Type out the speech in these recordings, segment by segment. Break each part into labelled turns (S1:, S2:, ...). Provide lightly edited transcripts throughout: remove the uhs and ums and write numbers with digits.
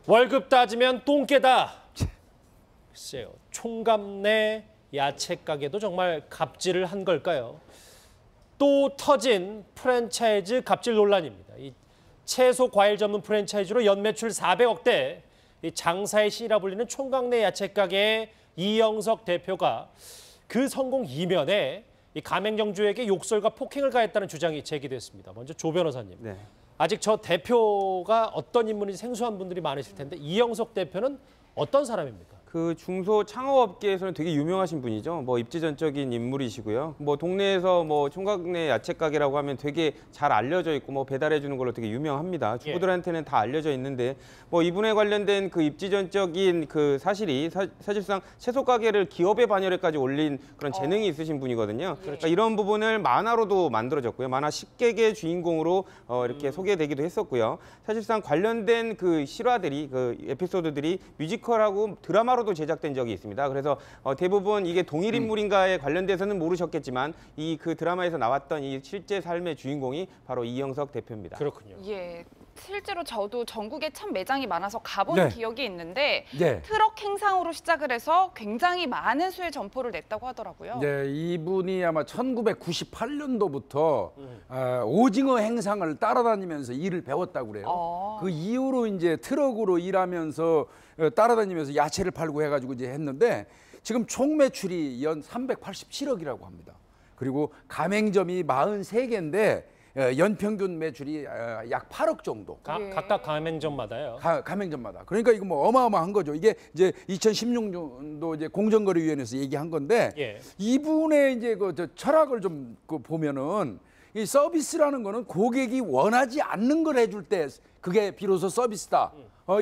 S1: 월급 따지면 똥개다. 글쎄요, 총각 내 야채 가게도 정말 갑질을 한 걸까요? 또 터진 프랜차이즈 갑질 논란입니다. 이 채소 과일 전문 프랜차이즈로 연매출 400억대, 이 장사의 신이라 불리는 총각 내 야채 가게의 이영석 대표가 그 성공 이면에 이 가맹점주에게 욕설과 폭행을 가했다는 주장이 제기됐습니다. 먼저 조 변호사님.
S2: 네.
S1: 아직 저 대표가 어떤 인물인지 생소한 분들이 많으실 텐데 이영석 대표는 어떤 사람입니까?
S2: 그 중소 창업업계에서는 되게 유명하신 분이죠. 뭐 입지전적인 인물이시고요. 뭐 동네에서 뭐 총각내 야채 가게라고 하면 되게 잘 알려져 있고 뭐 배달해 주는 걸로 되게 유명합니다. 주부들한테는 다 알려져 있는데 뭐 이분에 관련된 그 입지전적인 그 사실이 사실상 채소 가게를 기업의 반열에까지 올린 그런 재능이 있으신 분이거든요. 그러니까 이런 부분을 만화로도 만들어졌고요. 만화 10개의 주인공으로 이렇게 소개되기도 했었고요. 사실상 관련된 그 실화들이 그 에피소드들이 뮤지컬하고 드라마로 도 제작된 적이 있습니다. 그래서 대부분 이게 동일 인물인가에 관련돼서는 모르셨겠지만 이 그 드라마에서 나왔던 이 실제 삶의 주인공이 바로 이영석 대표입니다.
S1: 그렇군요.
S3: 예. 실제로 저도 전국에 참 매장이 많아서 가본
S4: 네.
S3: 기억이 있는데
S4: 네.
S3: 트럭 행상으로 시작을 해서 굉장히 많은 수의 점포를 냈다고 하더라고요.
S4: 네, 이분이 아마 1998년도부터 오징어 행상을 따라다니면서 일을 배웠다고 그래요. 그 이후로 이제 트럭으로 일하면서 따라다니면서 야채를 팔고 해가지고 이제 했는데 지금 총 매출이 연 387억이라고 합니다. 그리고 가맹점이 43개인데 연평균 매출이 약 8억 정도.
S1: 각각 가맹점마다요.
S4: 가맹점마다. 그러니까 이거 뭐 어마어마한 거죠. 이게 이제 2016년도 이제 공정거래위원회에서 얘기한 건데 이분의 이제 그 철학을 좀 보면은 이 서비스라는 거는 고객이 원하지 않는 걸 해줄 때 그게 비로소 서비스다.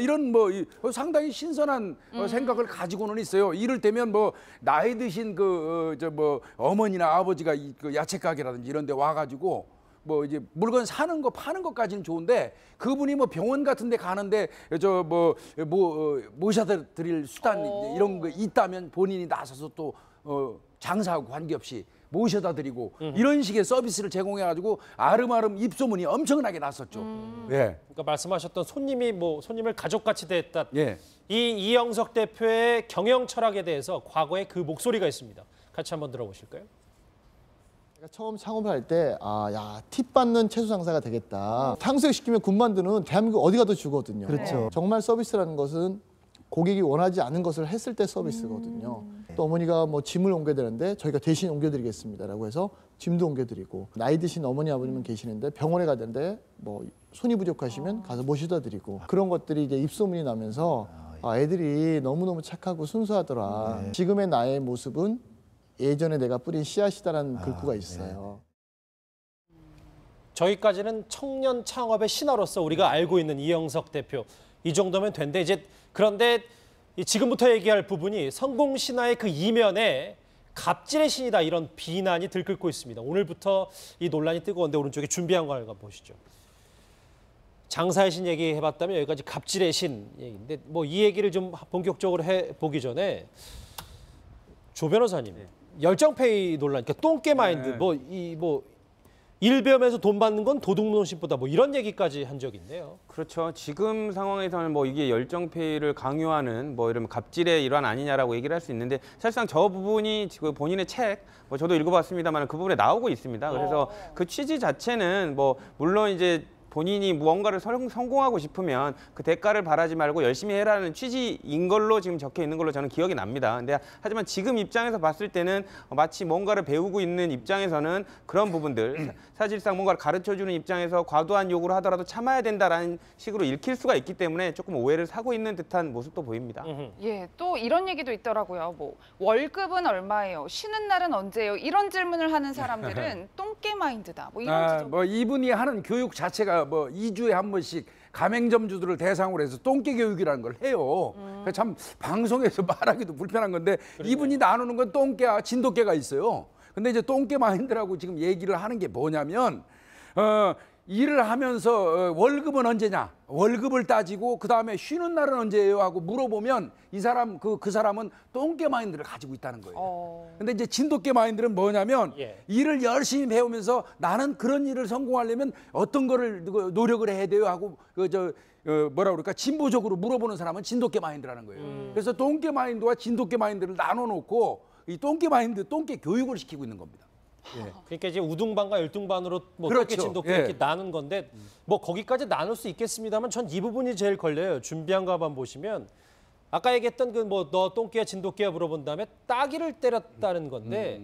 S4: 이런 뭐 상당히 신선한 생각을 가지고는 있어요. 이를테면 뭐 나이 드신 그 뭐 어머니나 아버지가 그 야채 가게라든지 이런 데 와가지고 뭐 이제 물건 사는 거 파는 것까지는 좋은데 그분이 뭐 병원 같은 데 가는데 저 뭐 모셔다 드릴 수단 이런 거 있다면 본인이 나서서 또 장사하고 관계없이 모셔다 드리고 이런 식의 서비스를 제공해 가지고 아름아름 입소문이 엄청나게 났었죠. 예.
S1: 그러니까 말씀하셨던 손님이 뭐 손님을 가족같이 대했다.
S4: 예.
S1: 이 이영석 대표의 경영 철학에 대해서 과거에 그 목소리가 있습니다. 같이 한번 들어보실까요?
S5: 제가 처음 창업을 할 때 팁 받는 채소 장사가 되겠다. 탕수육 시키면 군만두는 대한민국 어디 가도 주거든요.
S6: 그렇죠.
S5: 정말 서비스라는 것은 고객이 원하지 않은 것을 했을 때 서비스거든요. 또 어머니가 뭐 짐을 옮겨야 되는데 저희가 대신 옮겨드리겠습니다라고 해서 짐도 옮겨드리고 나이 드신 어머니 아버님은 계시는데 병원에 가야 되는데 뭐 손이 부족하시면 가서 모셔다 드리고 그런 것들이 이제 입소문이 나면서 애들이 너무너무 착하고 순수하더라. 지금의 나의 모습은 예전에 내가 뿌린 씨앗이다라는 글구가 있어요.
S1: 저희까지는 청년 창업의 신화로서 우리가 알고 있는 이영석 대표 이 정도면 된대. 이제 그런데 지금부터 얘기할 부분이 성공 신화의 그 이면에 갑질의 신이다 이런 비난이 들끓고 있습니다. 오늘부터 이 논란이 뜨거운데 오른쪽에 준비한 거 한번 보시죠. 장사의 신 얘기해봤다면 여기까지 갑질의 신 얘기인데 뭐 이 얘기를 좀 본격적으로 해보기 전에 조 변호사님 열정페이 논란, 그러니까 똥개 마인드, 일배움에서 돈 받는 건 도둑놈식보다 뭐 이런 얘기까지 한 적이 있네요.
S2: 그렇죠. 지금 상황에서는 뭐 이게 열정페이를 강요하는 뭐 이런 갑질의 일환 아니냐라고 얘기를 할 수 있는데 사실상 저 부분이 지금 본인의 책, 뭐 저도 읽어봤습니다만 그 부분에 나오고 있습니다. 그래서 그 취지 자체는 뭐 물론 이제 본인이 무언가를 성공하고 싶으면 그 대가를 바라지 말고 열심히 해라는 취지인 걸로 지금 적혀 있는 걸로 저는 기억이 납니다. 근데 하지만 지금 입장에서 봤을 때는 마치 뭔가를 배우고 있는 입장에서는 그런 부분들 사실상 뭔가를 가르쳐주는 입장에서 과도한 요구를 하더라도 참아야 된다라는 식으로 읽힐 수가 있기 때문에 조금 오해를 사고 있는 듯한 모습도 보입니다.
S3: 예, 또 이런 얘기도 있더라고요. 뭐 월급은 얼마예요? 쉬는 날은 언제예요? 이런 질문을 하는 사람들은 똥개 마인드다. 뭐 이런 지적.
S4: 뭐 이분이 하는 교육 자체가 뭐 2주에 한 번씩 가맹점주들을 대상으로 해서 똥개 교육이라는 걸 해요. 참 방송에서 말하기도 불편한 건데 이분이 나누는 건 똥개와 진돗개가 있어요. 근데 이제 똥개 마인드라고 지금 얘기를 하는 게 뭐냐면 일을 하면서 월급은 언제냐? 월급을 따지고 그다음에 쉬는 날은 언제예요? 하고 물어보면 이 사람 그 사람은 똥개 마인드를 가지고 있다는 거예요. 근데 이제 진돗개 마인드는 뭐냐면 일을 열심히 배우면서 나는 그런 일을 성공하려면 어떤 거를 노력을 해야 돼요? 하고 뭐라 그럴까? 진보적으로 물어보는 사람은 진돗개 마인드라는 거예요. 그래서 똥개 마인드와 진돗개 마인드를 나눠 놓고 이 똥개 마인드, 똥개 교육을 시키고 있는 겁니다.
S1: 그러니까 이제 우등반과 열등반으로 뭐
S4: 그렇죠.
S1: 똥개 진돗개 이렇게 나눈 건데 뭐 거기까지 나눌 수 있겠습니다만 전 이 부분이 제일 걸려요. 준비한 거 한번 보시면 아까 얘기했던 그 뭐 너 똥개야 진돗개야 물어본 다음에 따귀를 때렸다는 건데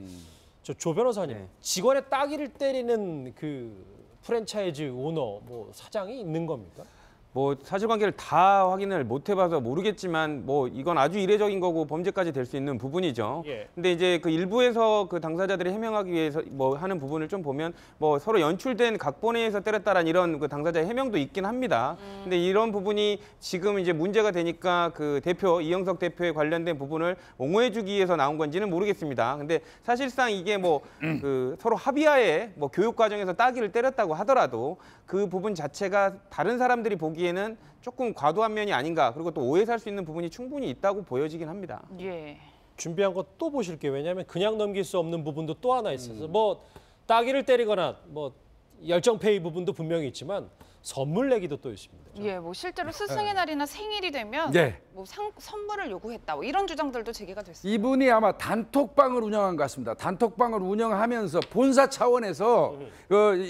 S1: 조 변호사님 직원의 따귀를 때리는 그 프랜차이즈 오너 뭐 사장이 있는 겁니까?
S2: 뭐 사실관계를 다 확인을 못 해봐서 모르겠지만 뭐 이건 아주 이례적인 거고 범죄까지 될 수 있는 부분이죠. 근데 이제 그 일부에서 그 당사자들이 해명하기 위해서 뭐 하는 부분을 좀 보면 뭐 서로 연출된 각본에서 때렸다라는 이런 그 당사자의 해명도 있긴 합니다. 근데 이런 부분이 지금 이제 문제가 되니까 그 대표 이영석 대표에 관련된 부분을 옹호해주기 위해서 나온 건지는 모르겠습니다. 근데 사실상 이게 뭐 그 서로 합의하에 뭐 교육 과정에서 따귀를 때렸다고 하더라도 그 부분 자체가 다른 사람들이 보기에는 조금 과도한 면이 아닌가, 그리고 또 오해 살 수 있는 부분이 충분히 있다고 보여지긴 합니다.
S1: 준비한 거 또 보실게요. 왜냐하면 그냥 넘길 수 없는 부분도 또 하나 있어서 뭐 따귀를 때리거나 뭐 열정페이 부분도 분명히 있지만 선물 내기도 또 있습니다.
S3: 뭐 실제로 스승의 날이나 생일이 되면 뭐 선물을 요구했다. 뭐 이런 주장들도 제기가 됐습니다.
S4: 이분이 아마 단톡방을 운영한 것 같습니다. 단톡방을 운영하면서 본사 차원에서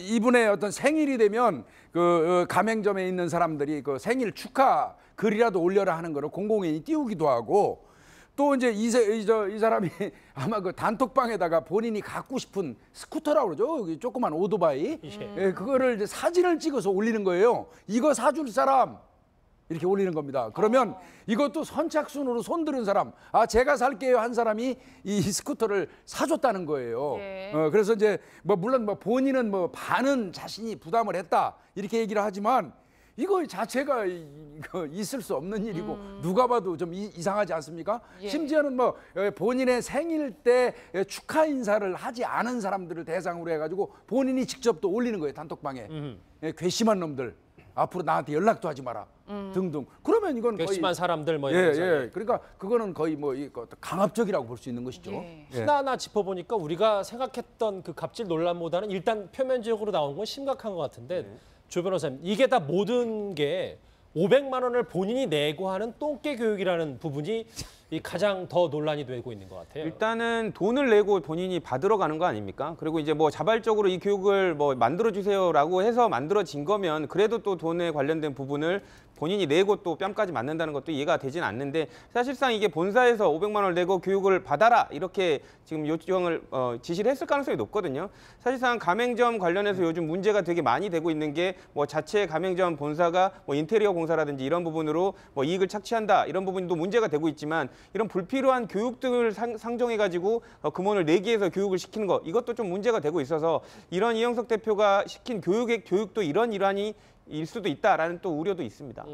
S4: 이분의 어떤 생일이 되면 가맹점에 있는 사람들이 그 생일 축하 글이라도 올려라 하는 거를 공공연히 띄우기도 하고, 또 이제 이 사람이 아마 그 단톡방에다가 본인이 갖고 싶은 스쿠터라고 그러죠. 조그만 오토바이. 그거를 이제 사진을 찍어서 올리는 거예요. 이거 사줄 사람 이렇게 올리는 겁니다. 그러면 이것도 선착순으로 손들은 사람, 제가 살게요 한 사람이 이 스쿠터를 사줬다는 거예요. 그래서 이제 뭐 물론 뭐 본인은 뭐 반은 자신이 부담을 했다 이렇게 얘기를 하지만 이거 자체가 있을 수 없는 일이고 누가 봐도 좀 이상하지 않습니까? 심지어는 뭐 본인의 생일 때 축하 인사를 하지 않은 사람들을 대상으로 해가지고 본인이 직접 또 올리는 거예요. 단톡방에. 괘씸한 놈들 앞으로 나한테 연락도 하지 마라 등등. 그러면 이건 거의
S1: 괘씸한 사람들 뭐 이런
S4: 그러니까 그거는 거의 뭐 강압적이라고 볼 수 있는 것이죠.
S1: 하나하나 짚어보니까 우리가 생각했던 그 갑질 논란보다는 일단 표면적으로 나온 건 심각한 것 같은데 조 변호사님, 이게 다 모든 게 500만 원을 본인이 내고 하는 똥개 교육이라는 부분이 가장 더 논란이 되고 있는 것 같아요.
S2: 일단은 돈을 내고 본인이 받으러 가는 거 아닙니까? 그리고 이제 뭐 자발적으로 이 교육을 뭐 만들어주세요라고 해서 만들어진 거면 그래도 또 돈에 관련된 부분을 본인이 내고 또 뺨까지 맞는다는 것도 이해가 되진 않는데, 사실상 이게 본사에서 500만 원을 내고 교육을 받아라 이렇게 지금 요청을 지시를 했을 가능성이 높거든요. 사실상 가맹점 관련해서 요즘 문제가 되게 많이 되고 있는 게 뭐 자체 가맹점 본사가 뭐 인테리어 공사라든지 이런 부분으로 뭐 이익을 착취한다 이런 부분도 문제가 되고 있지만, 이런 불필요한 교육들을 상정해가지고 금원을 내기 위해서 교육을 시키는 거, 이것도 좀 문제가 되고 있어서 이런 이영석 대표가 시킨 교육도 이런 일환이 일 수도 있다라는 또 우려도 있습니다.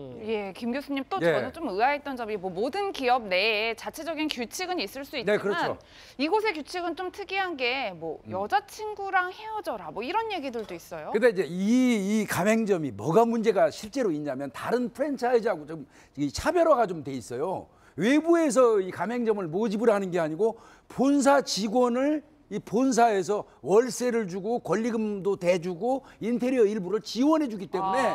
S3: 김 교수님, 또 저는 좀 의아했던 점이 뭐 모든 기업 내에 자체적인 규칙은 있을 수 있지만
S4: 그렇죠.
S3: 이곳의 규칙은 좀 특이한 게 뭐 여자친구랑 헤어져라 뭐 이런 얘기들도 있어요.
S4: 근데 이제 이 가맹점이 뭐가 문제가 실제로 있냐면 다른 프랜차이즈하고 좀 차별화가 좀 돼 있어요. 외부에서 이 가맹점을 모집을 하는 게 아니고 본사 직원을 이 본사에서 월세를 주고 권리금도 대주고 인테리어 일부를 지원해 주기 때문에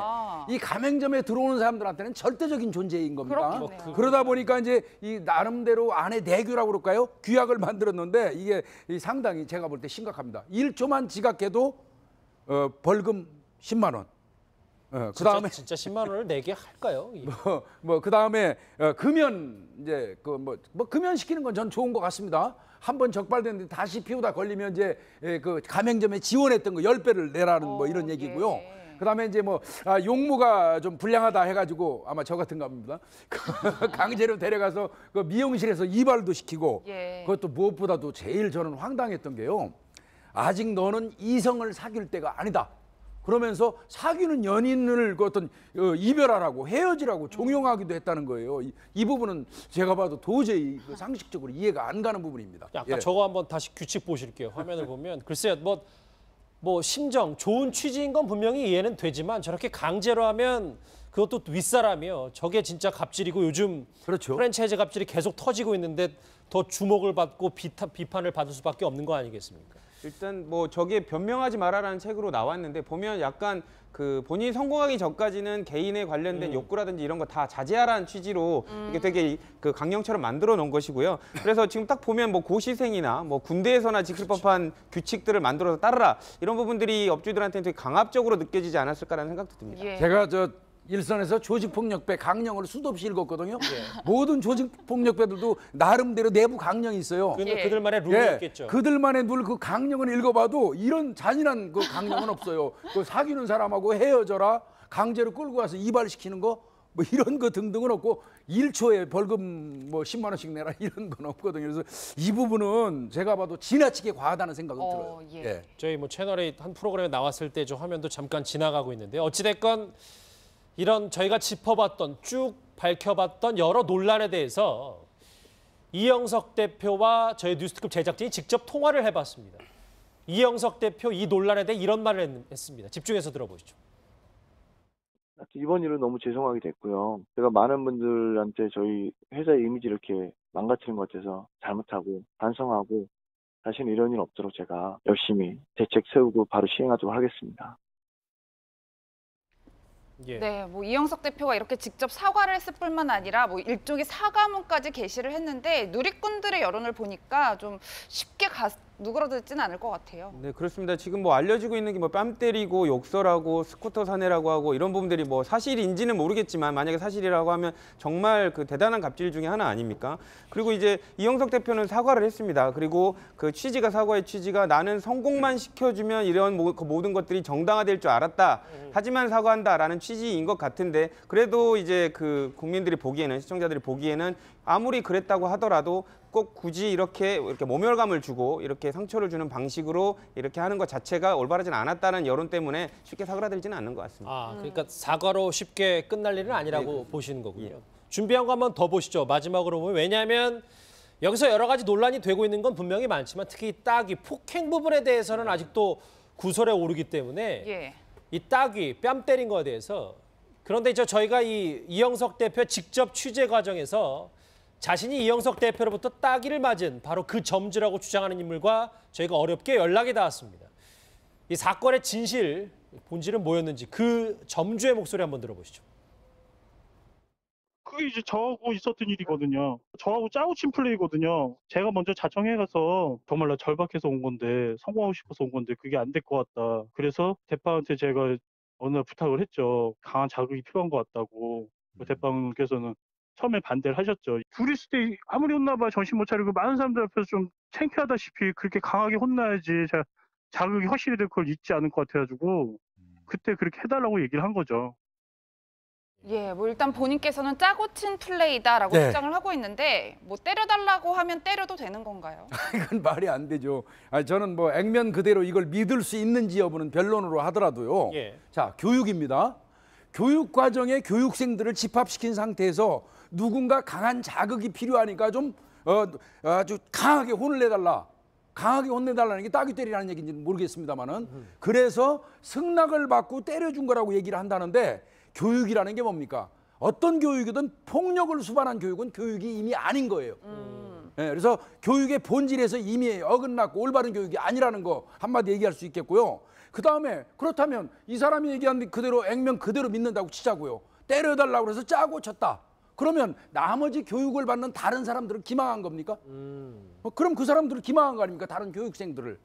S4: 이 가맹점에 들어오는 사람들한테는 절대적인 존재인 겁니다. 그러다 보니까 이제 이 나름대로 안에 내규라고 그럴까요? 규약을 만들었는데 이게 상당히 제가 볼 때 심각합니다. 1초만 지각해도 벌금 10만 원. 그다음에
S1: 진짜 10만 원을 내게 할까요?
S4: 그다음에 금연 이제 금연 시키는 건 전 좋은 것 같습니다. 한 번 적발됐는데 다시 피우다 걸리면 이제 그 가맹점에 지원했던 거 10배를 내라는 뭐 이런 얘기고요. 그다음에 이제 용무가 좀 불량하다 해가지고 아마 저 같은 겁니다. 강제로 데려가서 그 미용실에서 이발도 시키고 그것도 무엇보다도 제일 저는 황당했던 게요. 아직 너는 이성을 사귈 때가 아니다. 그러면서 사귀는 연인을 이별하라고 헤어지라고 종용하기도 했다는 거예요. 이 부분은 제가 봐도 도저히 상식적으로 이해가 안 가는 부분입니다.
S1: 아까 저거 한번 다시 규칙 보실게요. 화면을 보면 글쎄요, 뭐 심정, 좋은 취지인 건 분명히 이해는 되지만 저렇게 강제로 하면 그것도 윗사람이요. 저게 진짜 갑질이고 요즘
S4: 그렇죠.
S1: 프랜차이즈 갑질이 계속 터지고 있는데 더 주목을 받고 비판을 받을 수밖에 없는 거 아니겠습니까?
S2: 일단 뭐 저게 변명하지 마라라는 책으로 나왔는데 보면 약간 그 본인이 성공하기 전까지는 개인에 관련된 욕구라든지 이런 거 다 자제하라는 취지로 이게 되게 그 강령처럼 만들어 놓은 것이고요. 그래서 지금 딱 보면 뭐 고시생이나 뭐 군대에서나 지킬 법한 규칙들을 만들어서 따르라 이런 부분들이 업주들한테는 되게 강압적으로 느껴지지 않았을까라는 생각도 듭니다.
S3: 예.
S4: 제가 저 일선에서 조직폭력배 강령을 수도 없이 읽었거든요. 모든 조직폭력배들도 나름대로 내부 강령이 있어요.
S1: 그건
S3: 예.
S1: 그들만의 룰이었겠죠.
S4: 그들만의 룰 그 강령을 읽어봐도 이런 잔인한 그 강령은 없어요. 그 사귀는 사람하고 헤어져라, 강제로 끌고 와서 이발시키는 거, 뭐 이런 거 등등은 없고 1초에 벌금 뭐 10만 원씩 내라 이런 건 없거든요. 그래서 이 부분은 제가 봐도 지나치게 과하다는 생각은 들어요.
S3: 예.
S1: 저희 뭐 채널에 한 프로그램에 나왔을 때 저 화면도 잠깐 지나가고 있는데 어찌됐건 이런 저희가 짚어봤던 쭉 밝혀봤던 여러 논란에 대해서 이영석 대표와 저희 뉴스특급 제작진이 직접 통화를 해봤습니다. 이영석 대표 이 논란에 대해 이런 말을 했습니다. 집중해서 들어보시죠.
S6: 이번 일은 너무 죄송하게 됐고요. 제가 많은 분들한테 저희 회사의 이미지를 이렇게 망가뜨린 것 같아서 잘못하고 반성하고 다시는 이런 일 없도록 제가 열심히 대책 세우고 바로 시행하도록 하겠습니다.
S1: 예.
S3: 네, 뭐 이영석 대표가 이렇게 직접 사과를 했을 뿐만 아니라 뭐 일종의 사과문까지 게시를 했는데 누리꾼들의 여론을 보니까 좀 쉽게 누그러들지는 않을 것 같아요.
S2: 네, 그렇습니다. 지금 뭐 알려지고 있는 게 뭐 뺨 때리고 욕설하고 스쿠터 사내라고 하고 이런 부분들이 뭐 사실인지는 모르겠지만 만약에 사실이라고 하면 정말 그 대단한 갑질 중에 하나 아닙니까? 그리고 이제 이영석 대표는 사과를 했습니다. 그리고 그 취지가 사과의 취지가 나는 성공만 시켜주면 이런 그 모든 것들이 정당화될 줄 알았다. 하지만 사과한다라는 취지인 것 같은데 그래도 이제 그 국민들이 보기에는 시청자들이 보기에는 아무리 그랬다고 하더라도 꼭 굳이 이렇게 모멸감을 주고 이렇게 상처를 주는 방식으로 이렇게 하는 것 자체가 올바르지는 않았다는 여론 때문에 쉽게 사그라들지는 않는 것 같습니다.
S1: 아, 그러니까 사과로 쉽게 끝날 일은 아니라고 보시는 거군요. 준비한 거 한번 더 보시죠. 마지막으로 보면 왜냐하면 여기서 여러 가지 논란이 되고 있는 건 분명히 많지만 특히 이 폭행 부분에 대해서는 아직도 구설에 오르기 때문에
S3: 예.
S1: 이 따귀 뺨 때린 거에 대해서 그런데 저희가 이영석 대표 직접 취재 과정에서 자신이 이영석 대표로부터 따귀를 맞은 바로 그 점주라고 주장하는 인물과 저희가 어렵게 연락이 닿았습니다. 이 사건의 진실, 본질은 뭐였는지 그 점주의 목소리 한번 들어보시죠.
S7: 그게 이제 저하고 있었던 일이거든요. 저하고 짜고 친 플레이거든요. 제가 먼저 자청해가서 정말 나 절박해서 온 건데 성공하고 싶어서 온 건데 그게 안 될 것 같다. 그래서 대빵한테 제가 어느 날 부탁을 했죠. 강한 자극이 필요한 것 같다고. 대빵께서는 처음에 반대를 하셨죠. 둘이 있을 때 아무리 혼나봐 정신 못 차리고 많은 사람들 앞에서 좀 창피하다시피 그렇게 강하게 혼나야지 자극이 확실히 될 걸 잊지 않을 것 같아가지고 그때 그렇게 해달라고 얘기를 한 거죠.
S3: 예, 뭐 일단 본인께서는 짜고 친 플레이다라고
S4: 네.
S3: 주장을 하고 있는데 뭐 때려달라고 하면 때려도 되는 건가요?
S4: 이건 말이 안 되죠. 저는 뭐 액면 그대로 이걸 믿을 수 있는지 여부는 변론으로 하더라도요.
S1: 예.
S4: 자, 교육입니다. 교육 과정에 교육생들을 집합시킨 상태에서 누군가 강한 자극이 필요하니까 좀 아주 강하게 혼을 내달라. 강하게 혼내달라는 게 따귀 때리라는 얘기인지는 모르겠습니다만은 그래서 승낙을 받고 때려준 거라고 얘기를 한다는데 교육이라는 게 뭡니까? 어떤 교육이든 폭력을 수반한 교육은 교육이 이미 아닌 거예요. 네, 그래서 교육의 본질에서 이미 어긋났고 올바른 교육이 아니라는 거 한마디 얘기할 수 있겠고요. 그다음에 그렇다면 이 사람이 얘기한 그대로 액면 그대로 믿는다고 치자고요. 때려달라고 해서 짜고 쳤다. 그러면 나머지 교육을 받는 다른 사람들을 기망한 겁니까? 그럼 그 사람들을 기망한 거 아닙니까? 다른 교육생들을.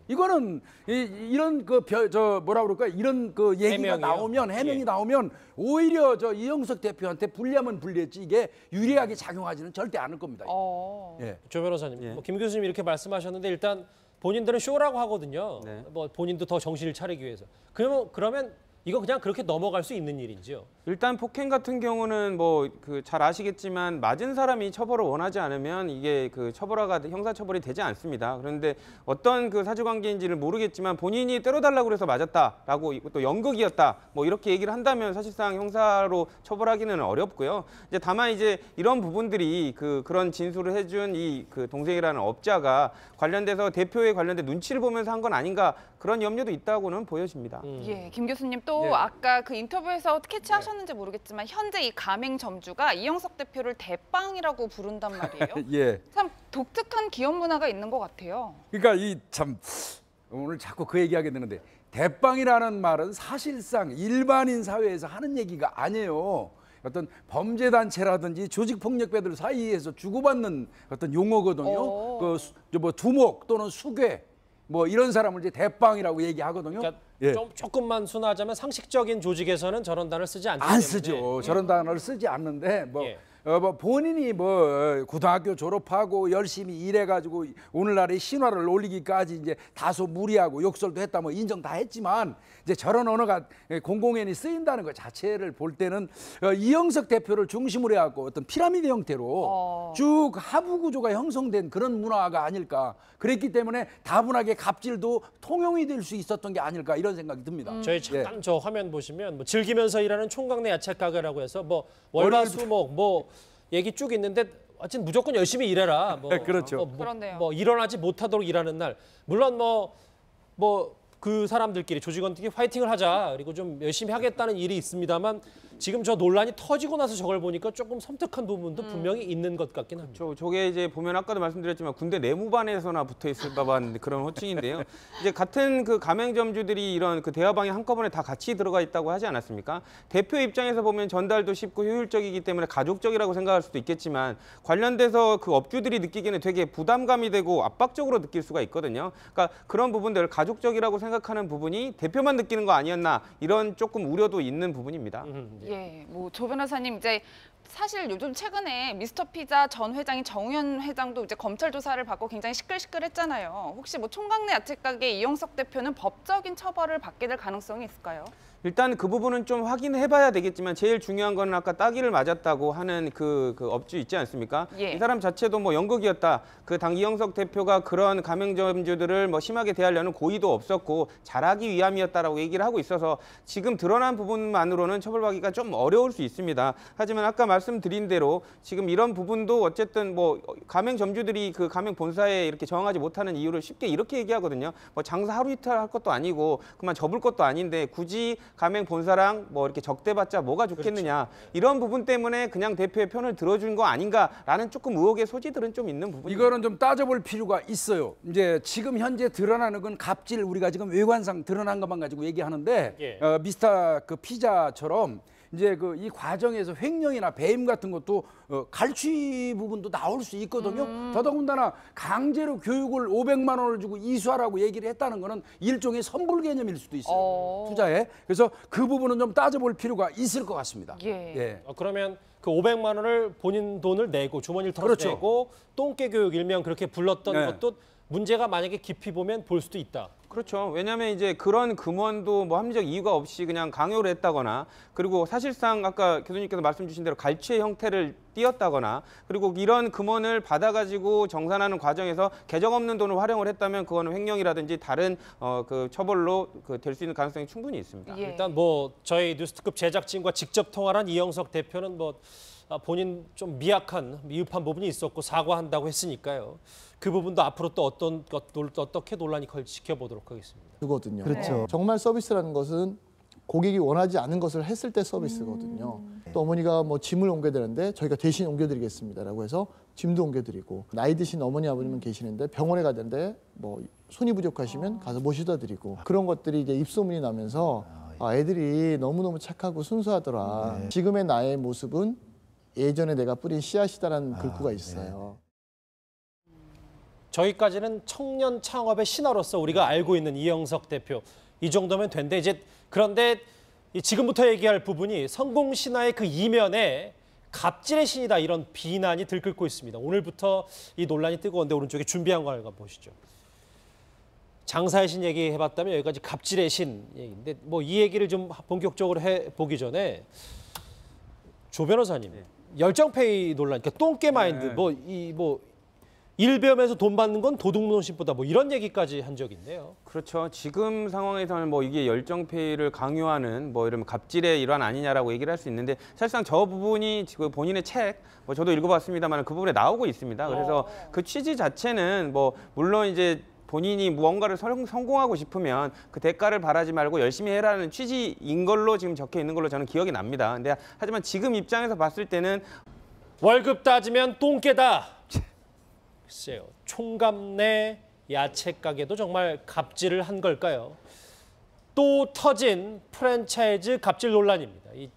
S4: 이거는 이런 뭐라 그럴까? 이런 그 얘기가
S1: 해명이요?
S4: 나오면 해명이
S1: 예.
S4: 나오면 오히려 이영석 대표한테 불리하면 불리했지 이게 유리하게 작용하지는 절대 않을 겁니다.
S1: 조 변호사님,
S2: 예.
S1: 김 교수님 이렇게 말씀하셨는데 일단 본인들은 쇼라고 하거든요.
S2: 네.
S1: 뭐 본인도 더 정신을 차리기 위해서. 그러면 이거 그냥 그렇게 넘어갈 수 있는 일인지요?
S2: 일단 폭행 같은 경우는 뭐 잘 아시겠지만 맞은 사람이 처벌을 원하지 않으면 이게 처벌화가 형사처벌이 되지 않습니다. 그런데 어떤 사실관계인지를 모르겠지만 본인이 때려달라고 해서 맞았다라고 또 연극이었다 뭐 이렇게 얘기를 한다면 사실상 형사로 처벌하기는 어렵고요. 이제 다만 이제 이런 부분들이 그런 진술을 해준 이 동생이라는 업자가 관련돼서 대표에 관련된 눈치를 보면서 한 건 아닌가 그런 염려도 있다고는 보여집니다.
S3: 예, 김 교수님 또
S4: 예.
S3: 아까 인터뷰에서 캐치하셨는지 모르겠지만 현재 이 가맹점주가 이영석 대표를 대빵이라고 부른단 말이에요.
S4: 예.
S3: 참 독특한 기업 문화가 있는 것 같아요.
S4: 그러니까 이 참 오늘 자꾸 그 얘기하게 되는데 대빵이라는 말은 사실상 일반인 사회에서 하는 얘기가 아니에요. 어떤 범죄단체라든지 조직폭력배들 사이에서 주고받는 어떤 용어거든요. 뭐 두목 또는 수괴 뭐 이런 사람을 이제 대빵이라고 얘기하거든요.
S1: 그러니까
S4: 예.
S1: 조금만 순화하자면 상식적인 조직에서는 저런 단어를 쓰지 않기
S4: 안
S1: 때문에.
S4: 쓰죠. 저런 단어를 쓰지 않는데
S1: 예.
S4: 뭐 본인이 고등학교 졸업하고 열심히 일해가지고 오늘날의 신화를 올리기까지 이제 다소 무리하고 욕설도 했다 뭐 인정 다 했지만 이제 저런 언어가 공공연히 쓰인다는 것 자체를 볼 때는 이영석 대표를 중심으로 해갖고 어떤 피라미드 형태로 쭉 하부 구조가 형성된 그런 문화가 아닐까. 그랬기 때문에 다분하게 갑질도 통용이 될 수 있었던 게 아닐까 이런 생각이 듭니다.
S1: 저희 잠깐 저 화면 보시면 뭐 즐기면서 일하는 총각내 야채 가게라고 해서 뭐 월화수목 뭐 얘기 쭉 있는데 하여튼 무조건 열심히 일해라. 뭐
S4: 그렇죠.
S3: 그렇네요.
S1: 뭐 일어나지 못하도록 일하는 날. 물론 뭐 그 사람들끼리 조직원들끼리 파이팅을 하자. 그리고 좀 열심히 하겠다는 일이 있습니다만 지금 저 논란이 터지고 나서 저걸 보니까 조금 섬뜩한 부분도 분명히 있는 것 같긴 합니다.
S2: 저게 이제 보면 아까도 말씀드렸지만 군대 내무반에서나 붙어 있을 법한 그런 호칭인데요. 이제 같은 가맹점주들이 이런 대화방에 한꺼번에 다 같이 들어가 있다고 하지 않았습니까? 대표 입장에서 보면 전달도 쉽고 효율적이기 때문에 가족적이라고 생각할 수도 있겠지만 관련돼서 업주들이 느끼기에는 되게 부담감이 되고 압박적으로 느낄 수가 있거든요. 그러니까 그런 부분들 가족적이라고 생각하는 부분이 대표만 느끼는 거 아니었나 이런 조금 우려도 있는 부분입니다.
S3: 예, 뭐 조 변호사님 이제 사실 요즘 최근에 미스터 피자 전 회장인 정우현 회장도 이제 검찰 조사를 받고 굉장히 시끌시끌했잖아요. 혹시 뭐 총각내 야채 가게 이영석 대표는 법적인 처벌을 받게 될 가능성이 있을까요?
S2: 일단 그 부분은 좀 확인해봐야 되겠지만 제일 중요한 거는 아까 따기를 맞았다고 하는 그 업주 있지 않습니까?
S3: 예.
S2: 이 사람 자체도 뭐 연극이었다. 당 이영석 대표가 그런 가맹점주들을 뭐 심하게 대하려는 고의도 없었고 잘하기 위함이었다라고 얘기를 하고 있어서 지금 드러난 부분만으로는 처벌받기가 좀 어려울 수 있습니다. 하지만 아까 말씀드린 대로 지금 이런 부분도 어쨌든 뭐 가맹점주들이 가맹 본사에 이렇게 저항하지 못하는 이유를 쉽게 이렇게 얘기하거든요. 뭐 장사 하루 이틀 할 것도 아니고 그만 접을 것도 아닌데 굳이 가맹 본사랑 뭐 이렇게 적대받자 뭐가 좋겠느냐. 그렇죠. 이런 부분 때문에 그냥 대표의 편을 들어준 거 아닌가라는 조금 의혹의 소지들은 좀 있는 부분입니다.
S4: 이거는 좀 따져볼 필요가 있어요. 이제 지금 현재 드러나는 건 갑질 우리가 지금 외관상 드러난 것만 가지고 얘기하는데
S1: 예.
S4: 미스터 피자처럼 이제 이 과정에서 횡령이나 배임 같은 것도 갈취 부분도 나올 수 있거든요. 더더군다나 강제로 교육을 500만 원을 주고 이수하라고 얘기를 했다는 거는 일종의 선불 개념일 수도 있어요. 투자에. 그래서 그 부분은 좀 따져볼 필요가 있을 것 같습니다.
S3: 예.
S1: 그러면 그 500만 원을 본인 돈을 내고 주머니를 털어서
S4: 그렇죠.
S1: 내고 똥개 교육 일명 그렇게 불렀던
S4: 네.
S1: 것도 문제가 만약에 깊이 보면 볼 수도 있다.
S2: 그렇죠. 왜냐하면 이제 그런 금원도 뭐 합리적 이유가 없이 그냥 강요를 했다거나 그리고 사실상 아까 교수님께서 말씀 주신 대로 갈취의 형태를 띄었다거나 그리고 이런 금원을 받아가지고 정산하는 과정에서 계정 없는 돈을 활용을 했다면 그거는 횡령이라든지 다른 처벌로 될 수 있는 가능성이 충분히 있습니다.
S3: 예.
S1: 일단 뭐 저희 뉴스특급 제작진과 직접 통화를 한 이영석 대표는 뭐 본인 좀 미흡한 부분이 있었고 사과한다고 했으니까요. 그 부분도 앞으로 또 어떻게 논란이 지켜보도록 하겠습니다.
S5: 그거든요.
S3: 그렇죠.
S5: 정말 서비스라는 것은 고객이 원하지 않은 것을 했을 때 서비스거든요. 또 어머니가 뭐 짐을 옮겨야 되는데 저희가 대신 옮겨드리겠습니다라고 해서 짐도 옮겨드리고 나이 드신 어머니 아버님은 계시는데 병원에 가야 되는데 뭐 손이 부족하시면 가서 모셔다 드리고 그런 것들이 이제 입소문이 나면서 애들이 너무너무 착하고 순수하더라. 지금의 나의 모습은 예전에 내가 뿌린 씨앗이다라는 글귀가 있어요.
S1: 저희까지는 청년 창업의 신화로서 우리가 알고 있는 이영석 대표 이 정도면 된대. 이제 그런데 지금부터 얘기할 부분이 성공 신화의 그 이면에 갑질의 신이다 이런 비난이 들끓고 있습니다. 오늘부터 이 논란이 뜨거운데 오른쪽에 준비한 거 한번 보시죠. 장사의 신 얘기해봤다면 여기까지 갑질의 신 얘기인데 뭐 이 얘기를 좀 본격적으로 해보기 전에 조 변호사님, 열정페이 논란, 그러니까 똥개 마인드, 일배움에서 돈 받는 건 도둑놈식보다 뭐 이런 얘기까지 한 적이 있네요.
S2: 그렇죠. 지금 상황에서는 뭐 이게 열정페이를 강요하는 뭐 이런 갑질의 일환 아니냐라고 얘기를 할 수 있는데 사실상 저 부분이 지금 본인의 책, 뭐 저도 읽어봤습니다만 그 부분에 나오고 있습니다. 그래서 그 취지 자체는 뭐 물론 이제 본인이 무언가를 성공하고 싶으면 그 대가를 바라지 말고 열심히 해라는 취지인 걸로 지금 적혀 있는 걸로 저는 기억이 납니다. 근데 하지만 지금 입장에서 봤을 때는
S1: 월급 따지면 똥개다. 글쎄요, 총각 내 야채 가게도 정말 갑질을 한 걸까요? 또 터진 프랜차이즈 갑질 논란입니다. 이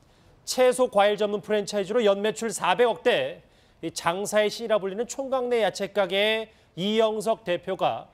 S1: 채소 과일 전문 프랜차이즈로 연매출 400억대, 이 장사의 신이라 불리는 총각 내 야채 가게의 이영석 대표가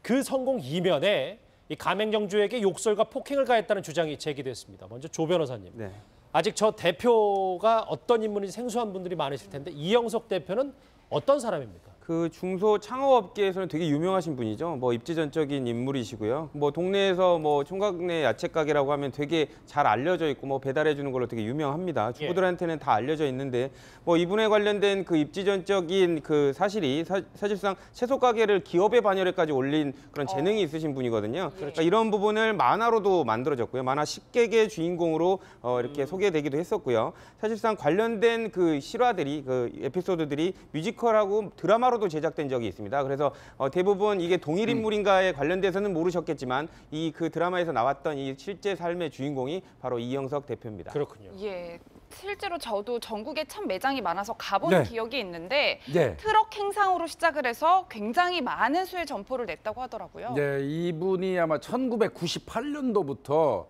S1: 그 성공 이면에 이 가맹점주에게 욕설과 폭행을 가했다는 주장이 제기됐습니다. 먼저 조 변호사님.
S2: 네.
S1: 아직 저 대표가 어떤 인물인지 생소한 분들이 많으실 텐데 이영석 대표는 어떤 사람입니까?
S2: 그 중소 창업업계에서는 되게 유명하신 분이죠. 뭐 입지전적인 인물이시고요. 뭐 동네에서 뭐 총각내 야채 가게라고 하면 되게 잘 알려져 있고 뭐 배달해 주는 걸로 되게 유명합니다. 주부들한테는 다 알려져 있는데 뭐 이분에 관련된 그 입지전적인 그 사실이 사실상 채소 가게를 기업의 반열에까지 올린 그런 재능이 있으신 분이거든요. 그러니까 이런 부분을 만화로도 만들어졌고요. 만화 10개의 주인공으로 이렇게 소개되기도 했었고요. 사실상 관련된 그 실화들이 그 에피소드들이 뮤지컬하고 드라마로도 제작된 적이 있습니다. 그래서 대부분 이게 동일 인물인가에 관련돼서는 모르셨겠지만 이 그 드라마에서 나왔던 이 실제 삶의 주인공이 바로 이영석 대표입니다.
S1: 그렇군요.
S3: 예. 실제로 저도 전국에 참 매장이 많아서 가본 기억이 있는데 트럭 행상으로 시작을 해서 굉장히 많은 수의 점포를 냈다고 하더라고요.
S4: 네, 이분이 아마 1998년도부터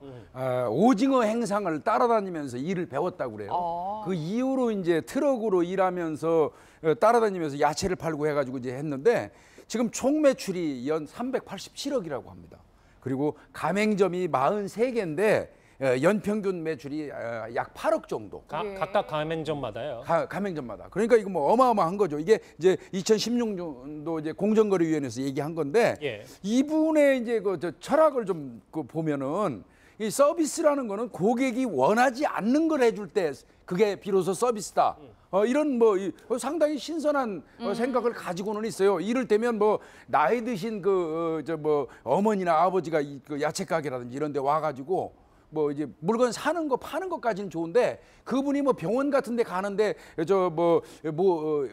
S4: 오징어 행상을 따라다니면서 일을 배웠다고 그래요. 그 이후로 이제 트럭으로 일하면서 따라다니면서 야채를 팔고 해가지고 이제 했는데 지금 총 매출이 연 387억이라고 합니다. 그리고 가맹점이 43개인데 연평균 매출이 약 8억 정도.
S1: 각각 가맹점마다요.
S4: 가맹점마다. 그러니까 이거 뭐 어마어마한 거죠. 이게 이제 2016년도 이제 공정거래위원회에서 얘기한 건데 이분의 이제 그 철학을 좀 보면은 이 서비스라는 거는 고객이 원하지 않는 걸 해줄 때 그게 비로소 서비스다. 이런 뭐 상당히 신선한 생각을 가지고는 있어요. 이를테면 뭐 나이 드신 뭐 어머니나 아버지가 그 야채 가게라든지 이런 데 와가지고 뭐 이제 물건 사는 거 파는 것까지는 좋은데 그분이 뭐 병원 같은 데 가는데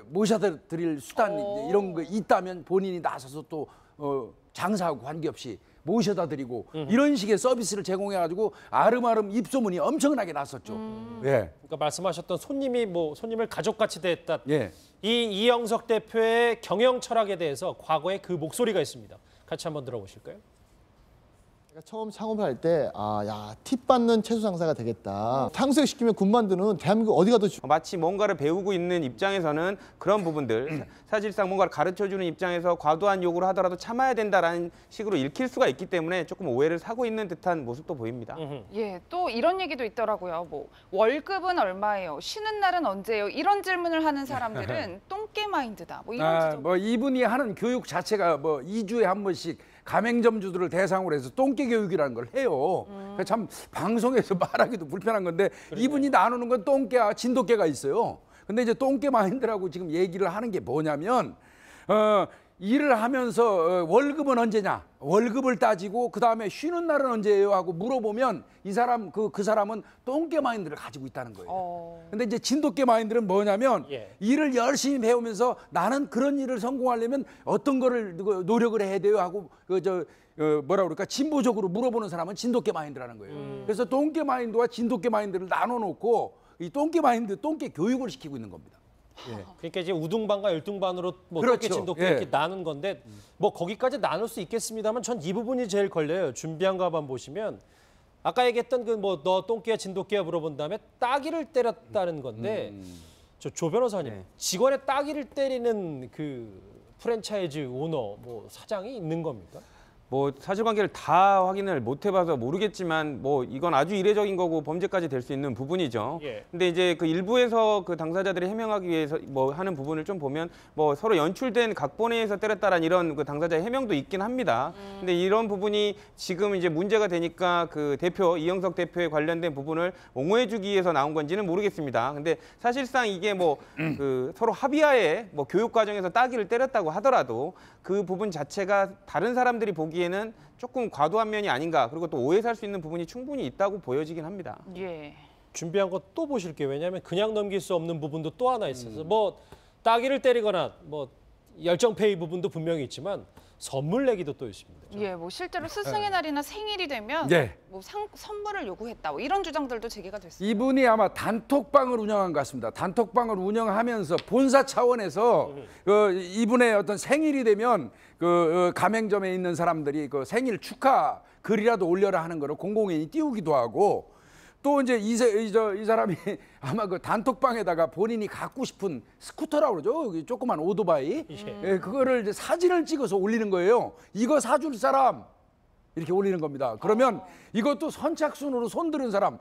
S4: 모셔드릴 수단 이런 거 있다면 본인이 나서서 또 장사하고 관계없이 모셔다 드리고 이런 식의 서비스를 제공해 가지고 아름아름 입소문이 엄청나게 났었죠.
S1: 그러니까 말씀하셨던 손님을 가족같이 대했다. 이 이영석 대표의 경영 철학에 대해서 과거에 그 목소리가 있습니다. 같이 한번 들어보실까요?
S5: 제가 처음 창업을 할 때 팁 받는 채소 장사가 되겠다. 탕수육 시키면 군 만두는 대한민국 어디 가도
S2: 마치 뭔가를 배우고 있는 입장에서는 그런 부분들 사실상 뭔가를 가르쳐주는 입장에서 과도한 요구를 하더라도 참아야 된다라는 식으로 읽힐 수가 있기 때문에 조금 오해를 사고 있는 듯한 모습도 보입니다.
S3: 예, 또 이런 얘기도 있더라고요. 뭐 월급은 얼마예요? 쉬는 날은 언제예요? 이런 질문을 하는 사람들은 똥개 마인드다. 뭐 이런 지적.
S4: 뭐 이분이 하는 교육 자체가 뭐 2주에 한 번씩 가맹점주들을 대상으로 해서 똥개 교육이라는 걸 해요. 참 방송에서 말하기도 불편한 건데 이분이 나누는 건 똥개와 진돗개가 있어요. 근데 이제 똥개 마인드라고 지금 얘기를 하는 게 뭐냐면 일을 하면서 월급은 언제냐? 월급을 따지고 그다음에 쉬는 날은 언제예요? 하고 물어보면 이 사람 그 사람은 똥개 마인드를 가지고 있다는 거예요. 근데 이제 진돗개 마인드는 뭐냐면 일을 열심히 배우면서 나는 그런 일을 성공하려면 어떤 거를 노력을 해야 돼요? 하고 뭐라 그럴까? 진보적으로 물어보는 사람은 진돗개 마인드라는 거예요. 그래서 똥개 마인드와 진돗개 마인드를 나눠 놓고 이 똥개 마인드, 똥개 교육을 시키고 있는 겁니다.
S1: 그러니까 이제 우등반과 열등반으로 뭐
S4: 그렇죠.
S1: 똥개 진돗개 이렇게 나눈 건데 뭐 거기까지 나눌 수 있겠습니다만 전 이 부분이 제일 걸려요. 준비한 거 한번 보시면 아까 얘기했던 그 뭐 너 똥개야 진돗개야 물어본 다음에 따귀를 때렸다는 건데 조 변호사님 직원의 따귀를 때리는 그 프랜차이즈 오너 뭐 사장이 있는 겁니까?
S2: 뭐 사실관계를 다 확인을 못 해봐서 모르겠지만 뭐 이건 아주 이례적인 거고 범죄까지 될 수 있는 부분이죠.
S1: 예.
S2: 근데 이제 그 일부에서 그 당사자들이 해명하기 위해서 뭐 하는 부분을 좀 보면 뭐 서로 연출된 각본에서 때렸다라는 이런 그 당사자의 해명도 있긴 합니다. 근데 이런 부분이 지금 이제 문제가 되니까 그 대표 이영석 대표에 관련된 부분을 옹호해주기 위해서 나온 건지는 모르겠습니다. 근데 사실상 이게 뭐 그 서로 합의하에 뭐 교육 과정에서 따귀를 때렸다고 하더라도 그 부분 자체가 다른 사람들이 보기에는 조금 과도한 면이 아닌가, 그리고 또 오해 살 수 있는 부분이 충분히 있다고 보여지긴 합니다.
S3: 예.
S1: 준비한 거 또 보실게요. 왜냐하면 그냥 넘길 수 없는 부분도 또 하나 있어서 뭐 따귀를 때리거나 뭐 열정페이 부분도 분명히 있지만 선물 내기도 또 있습니다.
S3: 예, 뭐 실제로 스승의 날이나 생일이 되면
S4: 예.
S3: 뭐 선물을 요구했다. 뭐 이런 주장들도 제기가 됐습니다.
S4: 이분이 아마 단톡방을 운영한 것 같습니다. 단톡방을 운영하면서 본사 차원에서 이분의 어떤 생일이 되면 그 가맹점에 있는 사람들이 그 생일 축하 글이라도 올려라 하는 거를 공공연히 띄우기도 하고, 또 이제 이 사람이 아마 그 단톡방에다가 본인이 갖고 싶은 스쿠터라고 그러죠. 여기 조그만 오토바이. 예, 그거를 이제 사진을 찍어서 올리는 거예요. 이거 사줄 사람 이렇게 올리는 겁니다. 그러면 이것도 선착순으로 손들은 사람,